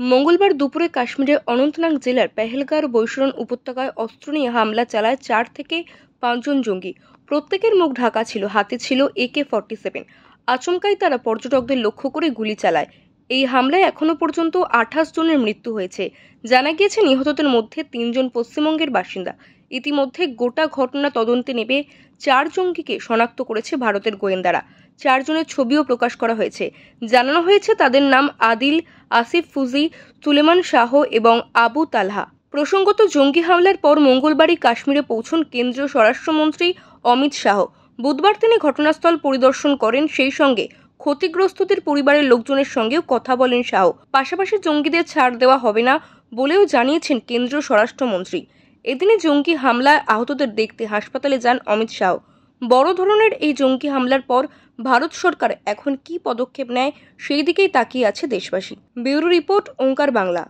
মঙ্গলবার দুপুরে কাশ্মীরের অনন্তনাগ জেলার পেহেলগাঁওর বৈশরণ উপত্যকায় অস্ত্র নিয়ে হামলা চালায় 4 থেকে 5 জন জঙ্গি। প্রত্যেকের মুখ ঢাকা ছিল, হাতে ছিল AK-47। আচমকাই তারা পর্যটকদের লক্ষ্য করে গুলি চালায়। এই হামলায় এখনো পর্যন্ত 28 জনের মৃত্যু হয়েছে। জানা গিয়েছে নিহতদের মধ্যে 3 জন পশ্চিমবঙ্গের বাসিন্দা। ইতিমধ্যে গোটা ঘটনা তদন্তে নেমে 4 জঙ্গিকে শনাক্ত করেছে ভারতের গোয়েন্দারা। 4 জনের ছবিও প্রকাশ করা হয়েছে। জানানো হয়েছে তাদের নাম আদিল, আসিফ ফুজি, সুলেমান শাহ এবং আবু তালহা। প্রসঙ্গত, জঙ্গি হামলার পর মঙ্গলবারই কাশ্মীরে পৌঁছন কেন্দ্রীয় স্বরাষ্ট্রমন্ত্রী অমিত শাহ। বুধবার তিনি ঘটনাস্থল পরিদর্শন করেন, সেই সঙ্গে ক্ষতিগ্রস্তদের পরিবারের লোকজনের সঙ্গেও কথা বলেন শাহ। পাশাপাশি জঙ্গিদের ছাড় দেওয়া হবে না বলেও জানিয়েছেন কেন্দ্রীয় স্বরাষ্ট্রমন্ত্রী। এদিনে জঙ্গি হামলায় আহতদের দেখতে হাসপাতালে যান অমিত শাহ। বড় ধরনের এই জঙ্গি হামলার পর ভারত সরকার এখন কী পদক্ষেপ নেয় সেই দিকেই তাকিয়ে আছে দেশবাসী। ব্যুরো রিপোর্ট, ওঙ্কার বাংলা।